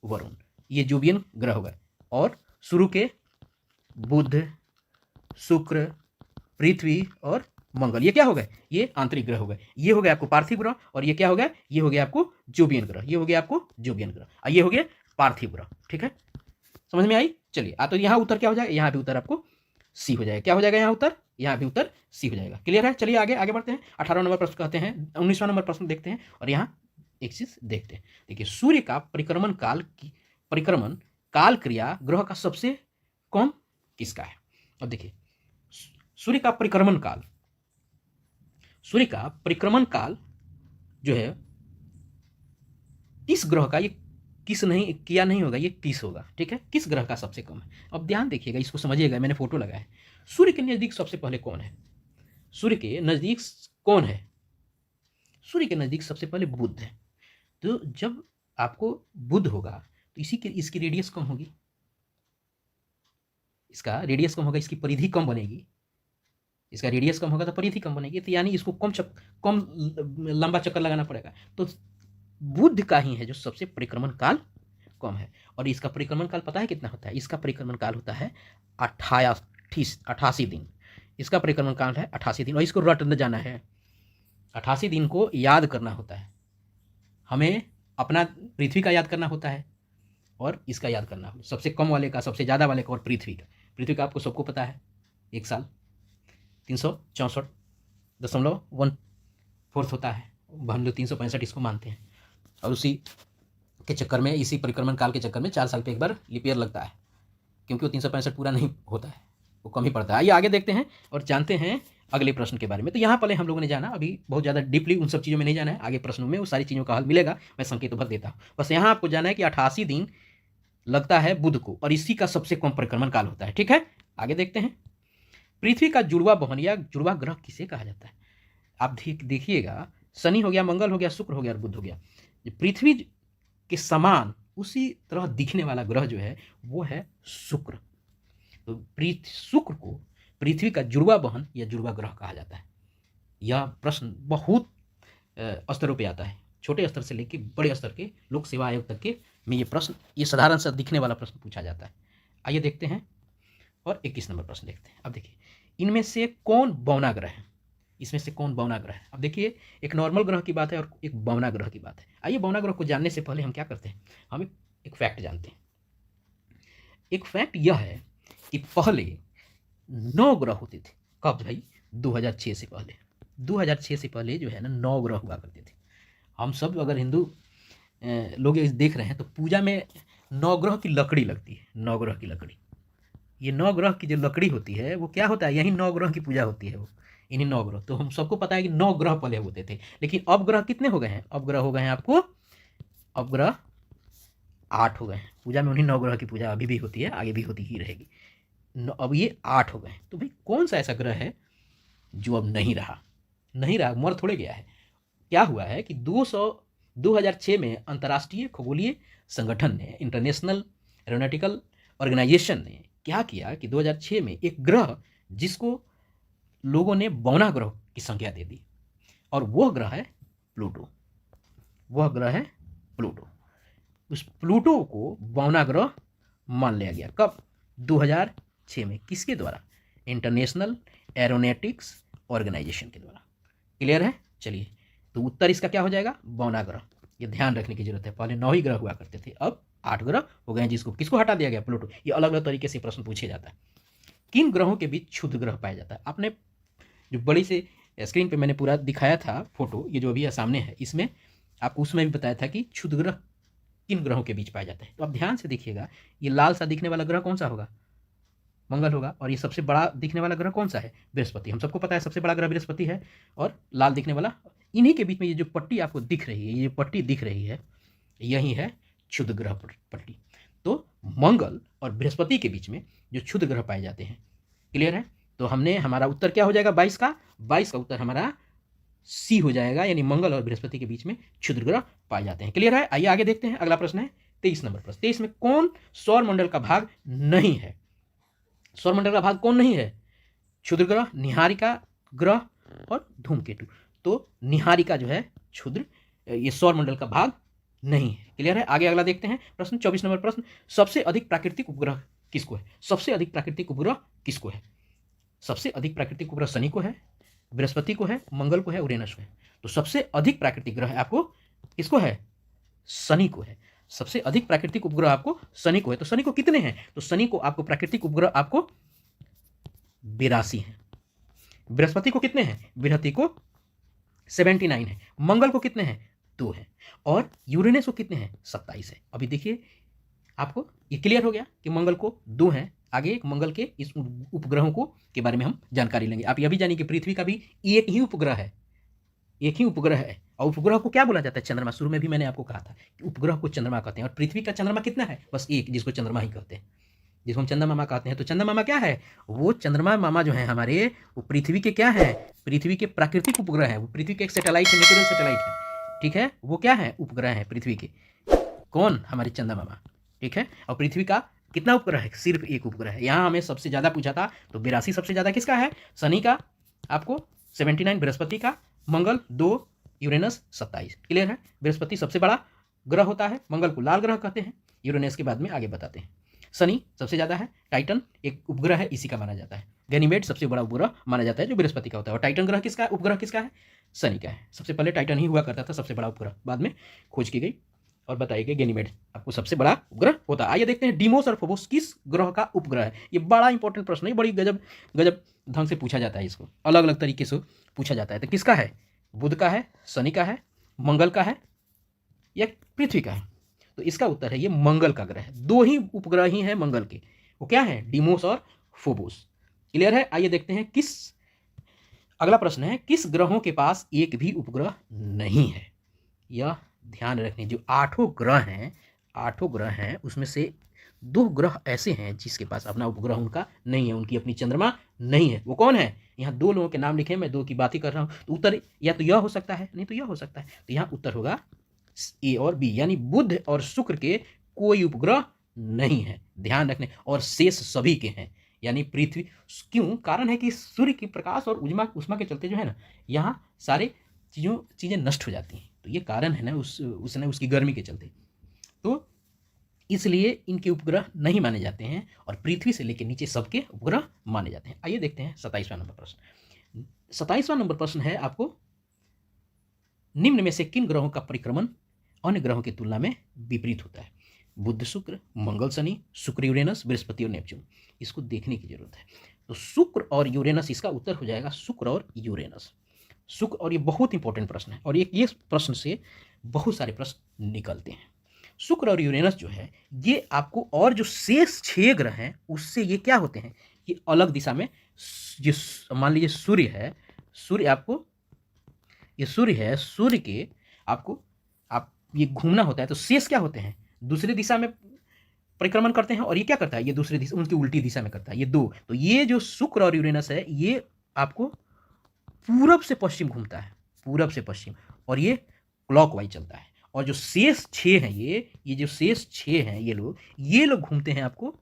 वरुण। ये जोबियन ग्रह हो गए। और शुरू के बुध, शुक्र, पृथ्वी और मंगल, ये क्या हो गए? ये आंतरिक ग्रह हो गए। ये हो गया आपको पार्थिव ग्रह, और ये क्या हो गया? ये हो गया आपको जोबियन ग्रह। ये हो गया आपको जोबियन ग्रह, ये हो गया पार्थिव ग्रह। ठीक है, समझ में आई? चलिए तो यहाँ उत्तर क्या हो जाएगा? यहाँ भी उत्तर आपको सी हो जाएगा। क्या हो जाएगा यहाँ उत्तर? यहाँ भी उत्तर सी हो जाएगा। क्लियर है? चलिए आगे आगे बढ़ते हैं। 18वां नंबर प्रश्न कहते हैं, 19वां नंबर प्रश्न देखते हैं और यहाँ एक चीज देखते हैं। देखिए, सूर्य का परिक्रमण काल क्रिया ग्रह का सबसे कम किसका है? अब देखिए, सूर्य का परिक्रमण काल जो है किस ग्रह का, ये किस नहीं किया नहीं होगा, ये किस होगा, ठीक है? किस ग्रह का सबसे कम है? अब ध्यान देखिएगा, इसको समझिएगा, मैंने फोटो लगाया है। सूर्य के नजदीक सबसे पहले कौन है? सूर्य के नजदीक कौन है? सूर्य के नजदीक सबसे पहले बुध है। तो जब आपको बुध होगा तो इसकी रेडियस कम होगी, इसका रेडियस कम होगा, इसकी परिधि कम बनेगी। इसका रेडियस कम होगा तो परिधि कम बनेगी, तो यानी इसको कम लंबा चक्कर लगाना पड़ेगा। तो बुध का ही है जो सबसे परिक्रमण काल कम है। और इसका परिक्रमण काल पता है कितना होता है? इसका परिक्रमण काल होता है 88 दिन। इसका परिक्रमण काल है 88 दिन, और इसको रट न जाना है। 88 दिन को याद करना होता है हमें। अपना पृथ्वी का याद करना होता है और इसका याद करना होता है, सबसे कम वाले का, सबसे ज़्यादा वाले का, और पृथ्वी का आपको सबको पता है। एक साल 364.14 होता है, हम लोग 365 इसको मानते हैं। और उसी के चक्कर में, इसी परिक्रमण काल के चक्कर में 4 साल पे एक बार लीप ईयर लगता है, क्योंकि वो 365 पूरा नहीं होता है, वो कम ही पड़ता है। आइए आगे देखते हैं और जानते हैं अगले प्रश्न के बारे में। तो यहाँ पहले हम लोगों ने जाना, अभी बहुत ज़्यादा डीपली उन सब चीज़ों में नहीं जाना है। आगे प्रश्नों में वो सारी चीज़ों का हल मिलेगा, मैं संकेत भर देता हूँ। बस यहाँ आपको जाना है कि 88 दिन लगता है बुध को, और इसी का सबसे कम परिक्रमण काल होता है, ठीक है? आगे देखते हैं। पृथ्वी का जुड़वा बहन या जुड़वा ग्रह किसे कहा जाता है? आप देखिएगा, शनि हो गया, मंगल हो गया, शुक्र हो गया और बुध हो गया। पृथ्वी के समान उसी तरह दिखने वाला ग्रह जो है वो है शुक्र। तो शुक्र को पृथ्वी का जुड़वा बहन या जुड़वा ग्रह कहा जाता है। यह प्रश्न बहुत स्तरों पे आता है, छोटे स्तर से लेकर बड़े स्तर के लोक सेवा आयोग तक के में ये साधारण सा दिखने वाला प्रश्न पूछा जाता है। आइए देखते हैं और 21 नंबर प्रश्न देखते हैं। अब देखिए, इनमें से कौन बौना ग्रह है? इसमें से कौन बौना ग्रह है? अब देखिए, एक नॉर्मल ग्रह की बात है और एक बौना ग्रह की बात है। आइए, बौना ग्रह को जानने से पहले हम क्या करते हैं, हम एक फैक्ट जानते हैं। एक फैक्ट यह है कि पहले 9 ग्रह होते थे। कब भाई? 2006 से पहले। 2006 से पहले जो है ना 9 ग्रह हुआ करते थे। हम सब अगर हिंदू लोग देख रहे हैं तो पूजा में 9 ग्रह की लकड़ी लगती है। 9 ग्रह की लकड़ी, ये 9 ग्रह की जो लकड़ी होती है वो क्या होता है, यही 9 ग्रह की पूजा होती है, वो इन्हीं 9 ग्रह। तो हम सबको पता है कि 9 ग्रह पहले होते थे, लेकिन अब ग्रह कितने हो गए हैं? अब ग्रह हो गए हैं आपको, अब ग्रह 8 हो गए हैं। पूजा में उन्हीं 9 ग्रह की पूजा अभी भी होती है, आगे भी होती ही रहेगी। अब ये 8 हो गए। तो भाई कौन सा ऐसा ग्रह है जो अब नहीं रहा, मर थोड़े गया है। क्या हुआ है कि 2006 में अंतर्राष्ट्रीय खगोलीय संगठन ने, इंटरनेशनल एरोनॉटिकल ऑर्गेनाइजेशन ने क्या किया कि 2006 में एक ग्रह जिसको लोगों ने बौना ग्रह की संख्या दे दी, और वह ग्रह है प्लूटो। उस प्लूटो को बौना ग्रह मान लिया गया। कब? 2006 में। किसके द्वारा? इंटरनेशनल एरोनॉटिक्स ऑर्गेनाइजेशन के द्वारा। क्लियर है? चलिए, तो उत्तर इसका क्या हो जाएगा? बौना ग्रह। ये ध्यान रखने की जरूरत है, पहले 9 ही ग्रह हुआ करते थे, अब 8 ग्रह हो गए, किसको हटा दिया गया? प्लूटो। ये अलग अलग तरीके से प्रश्न पूछे जाता है। किन ग्रहों के बीच क्षुद्र ग्रह पाया जाता है? आपने जो बड़ी से स्क्रीन पे मैंने पूरा दिखाया था फोटो, ये जो अभी सामने है, इसमें आपको उसमें भी बताया था कि क्षुद्र ग्रह किन ग्रहों के बीच पाया जाता है। तो आप ध्यान से देखिएगा, ये लाल सा दिखने वाला ग्रह कौन सा होगा? मंगल होगा। और ये सबसे बड़ा दिखने वाला ग्रह कौन सा है? बृहस्पति। हम सबको पता है सबसे बड़ा ग्रह बृहस्पति है। और लाल दिखने वाला, इन्हीं के बीच में ये जो पट्टी आपको दिख रही है, ये पट्टी दिख रही है, यही है क्षुद्र ग्रह पट्टी। तो मंगल और बृहस्पति के बीच में जो क्षुद्र ग्रह पाए जाते हैं। क्लियर है? तो हमारा उत्तर क्या हो जाएगा? 22 का उत्तर हमारा सी हो जाएगा, यानी मंगल और बृहस्पति के बीच में क्षुद्र ग्रह पाए जाते हैं। क्लियर है? आइए आगे देखते हैं। अगला प्रश्न है 23 नंबर प्रश्न। 23 में कौन सौर मंडल का भाग नहीं है? सौर मंडल का भाग कौन नहीं है? क्षुद्र ग्रह, निहारिका ग्रह और धूमकेतु। तो निहारिका जो है क्षुद्र, ये सौर मंडल का भाग नहीं है। क्लियर है? आगे अगला देखते हैं प्रश्न 24 नंबर प्रश्न। सबसे अधिक प्राकृतिक उपग्रह किसको है? सबसे अधिक प्राकृतिक उपग्रह किसको है? सबसे अधिक प्राकृतिक उपग्रह शनि को है, बृहस्पति को है, मंगल को है, उरेनस को है। तो सबसे अधिक प्राकृतिक ग्रह आपको किसको है? शनि को है। सबसे अधिक प्राकृतिक उपग्रह आपको शनि को है। तो शनि को कितने हैं? तो शनि को आपको प्राकृतिक उपग्रह आपको 82 हैं। बृहस्पति को कितने हैं? बृहस्पति को 79 है। मंगल को कितने हैं? 2 है। और यूरेनस को कितने हैं? 27 है। अभी देखिए आपको ये क्लियर हो गया कि मंगल को 2 हैं। आगे मंगल के इस उपग्रहों को के बारे में हम जानकारी लेंगे। आप यह भी जानिए कि पृथ्वी का भी एक ही उपग्रह है, एक ही उपग्रह है। और उपग्रह को क्या बोला जाता है? चंद्रमा। शुरू में भी मैंने आपको कहा था कि उपग्रह को चंद्रमा कहते हैं। और पृथ्वी का चंद्रमा कितना है? बस एक, जिसको चंद्रमा ही कहते हैं, जिसको हम चंद्रमा मामा कहते हैं। तो चंद्रमा मामा क्या है? वो चंद्रमा मामा जो है हमारे, वो पृथ्वी के क्या है? पृथ्वी के प्राकृतिक उपग्रह है। वो पृथ्वी के एक सैटेलाइट है, नेचुरल सैटेलाइट है, ठीक है। वो क्या है? उपग्रह है पृथ्वी के। कौन? हमारे चंद्रमा मामा, ठीक है। और पृथ्वी का कितना उपग्रह है? सिर्फ एक उपग्रह है। यहाँ हमें सबसे ज़्यादा पूछा था, तो 82 सबसे ज़्यादा किसका है? शनि का आपको 79, बृहस्पति का, मंगल 2, यूरेनस 27। क्लियर है। बृहस्पति सबसे बड़ा ग्रह होता है, मंगल को लाल ग्रह कहते हैं, यूरेनस के बाद में आगे बताते हैं। शनि सबसे ज़्यादा है, टाइटन एक उपग्रह है, इसी का माना जाता है। गैनीमेड सबसे बड़ा उपग्रह माना जाता है, जो बृहस्पति का होता है। और टाइटन ग्रह किसका, उपग्रह किसका है? शनि का है। सबसे पहले टाइटन ही हुआ करता था सबसे बड़ा उपग्रह, बाद में खोज की गई और बताई गई गैनीमेड आपको सबसे बड़ा उपग्रह होता है। आइए देखते हैं डीमोस और फोबोस किस ग्रह का उपग्रह है। ये बड़ा इंपॉर्टेंट प्रश्न है, बड़ी गजब गजब ढंग से पूछा जाता है, इसको अलग अलग तरीके से पूछा जाता है। तो किसका है? बुध का है, शनि का है, मंगल का है या पृथ्वी का है? तो इसका उत्तर है ये मंगल का ग्रह है। 2 ही उपग्रह ही हैं मंगल के, वो क्या है? डीमोस और फोबोस। क्लियर है। आइए देखते हैं अगला प्रश्न है, किस ग्रहों के पास एक भी उपग्रह नहीं है? यह ध्यान रखने, जो 8 ग्रह हैं उसमें से 2 ग्रह ऐसे हैं जिसके पास अपना उपग्रह उनका नहीं है, उनकी अपनी चंद्रमा नहीं है। वो कौन है? यहाँ 2 लोगों के नाम लिखे, मैं 2 की बात ही कर रहा हूँ। तो उत्तर या तो यह हो सकता है, नहीं तो यह हो सकता है। तो यहाँ उत्तर होगा ए और बी, यानी बुध और शुक्र के कोई उपग्रह नहीं है, ध्यान रखने। और शेष सभी के हैं, यानी पृथ्वी। क्यों? कारण है कि सूर्य की प्रकाश और उष्मा के चलते जो है ना, यहाँ सारे चीज़ें नष्ट हो जाती हैं। तो ये कारण है ना उसकी गर्मी के चलते, तो इसलिए इनके उपग्रह नहीं माने जाते हैं और पृथ्वी से लेकर नीचे सबके उपग्रह माने जाते हैं। आइए देखते हैं 27वां नंबर प्रश्न। 27वां नंबर प्रश्न है आपको, निम्न में से किन ग्रहों का परिक्रमण अन्य ग्रहों की तुलना में विपरीत होता है? बुध शुक्र, मंगल शनि, शुक्र यूरेनस, बृहस्पति और नेपच्यून। इसको देखने की जरूरत है। तो शुक्र और यूरेनस, इसका उत्तर हो जाएगा शुक्र और यूरेनस। शुक्र, और ये बहुत इंपॉर्टेंट प्रश्न है और ये प्रश्न से बहुत सारे प्रश्न निकलते हैं। शुक्र और यूरेनस जो है ये आपको, और जो शेष 6 ग्रह हैं उससे ये क्या होते हैं? ये अलग दिशा में, मान लीजिए सूर्य है, सूर्य आपको, ये सूर्य है, सूर्य के आपको ये घूमना होता है, तो शेष क्या होते हैं? दूसरी दिशा में परिक्रमण करते हैं। और ये क्या करता है? ये दूसरी दिशा, उनकी उल्टी दिशा में करता है। ये 2, तो ये जो शुक्र और यूरेनस है ये आपको पूरब से पश्चिम घूमता है, पूरब से पश्चिम, और ये क्लॉकवाइज चलता है। और जो शेष 6 हैं, ये जो शेष 6 हैं, ये लोग घूमते हैं आपको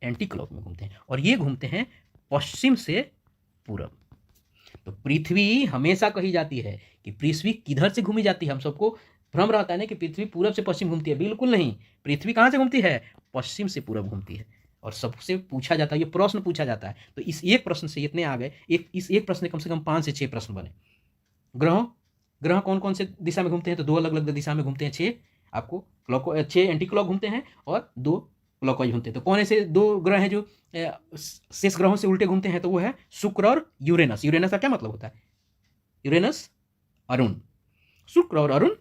एंटी क्लॉक में घूमते हैं, और ये घूमते हैं पश्चिम से पूरब। तो पृथ्वी हमेशा कही जाती है कि पृथ्वी किधर से घूमी जाती है। हम सबको भ्रम रहता है ना कि पृथ्वी पूरब से पश्चिम घूमती है, बिल्कुल नहीं। पृथ्वी कहाँ से घूमती है? पश्चिम से पूरब घूमती है। और सबसे पूछा जाता है, ये प्रश्न पूछा जाता है, तो इस एक प्रश्न से इतने आ गए, इस एक प्रश्न कम से कम 5 से 6 प्रश्न बने। ग्रह कौन कौन से दिशा में घूमते हैं? तो 2 अलग अलग दिशा में घूमते हैं, 6 आपको 6 एंटी क्लॉक घूमते हैं और 2 क्लॉकवाइज घूमते हैं। तो कौन ऐसे 2 ग्रह हैं जो शेष ग्रहों से उल्टे घूमते हैं? तो वो है शुक्र और यूरेनस। यूरेनस का क्या मतलब होता है? यूरेनस अरुण। शुक्र और अरुण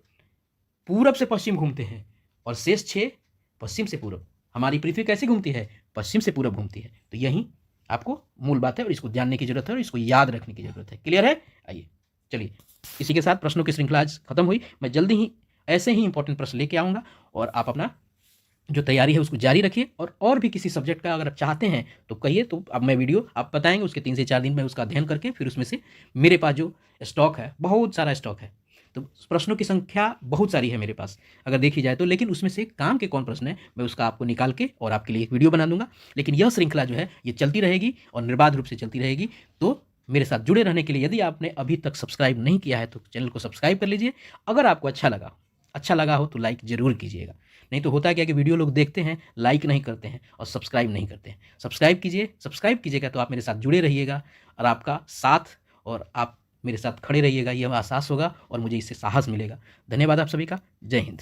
पूरब से पश्चिम घूमते हैं और शेष 6 पश्चिम से पूरब। हमारी पृथ्वी कैसे घूमती है? पश्चिम से पूरब घूमती है। तो यही आपको मूल बात है और इसको जानने की जरूरत है और इसको याद रखने की जरूरत है। क्लियर है? आइए चलिए, इसी के साथ प्रश्नों की श्रृंखला आज खत्म हुई। मैं जल्दी ही ऐसे ही इंपॉर्टेंट प्रश्न लेके आऊँगा और आप अपना जो तैयारी है उसको जारी रखिए। और भी किसी सब्जेक्ट का अगर आप चाहते हैं तो कहिए, तो अब मैं वीडियो आप बताएंगे, उसके 3 से 4 दिन में उसका अध्ययन करके फिर उसमें से मेरे पास जो स्टॉक है, बहुत सारा स्टॉक है, तो प्रश्नों की संख्या बहुत सारी है मेरे पास अगर देखी जाए तो, लेकिन उसमें से काम के कौन प्रश्न है मैं उसका आपको निकाल के और आपके लिए एक वीडियो बना दूंगा। लेकिन यह श्रृंखला जो है ये चलती रहेगी और निर्बाध रूप से चलती रहेगी। तो मेरे साथ जुड़े रहने के लिए यदि आपने अभी तक सब्सक्राइब नहीं किया है तो चैनल को सब्सक्राइब कर लीजिए। अगर आपको अच्छा लगा हो तो लाइक ज़रूर कीजिएगा। नहीं तो होता क्या कि वीडियो लोग देखते हैं, लाइक नहीं करते हैं और सब्सक्राइब नहीं करते हैं। सब्सक्राइब कीजिएगा तो आप मेरे साथ जुड़े रहिएगा और आपका साथ और आप मेरे साथ खड़े रहिएगा, यह एहसास होगा और मुझे इससे साहस मिलेगा। धन्यवाद आप सभी का। जय हिंद।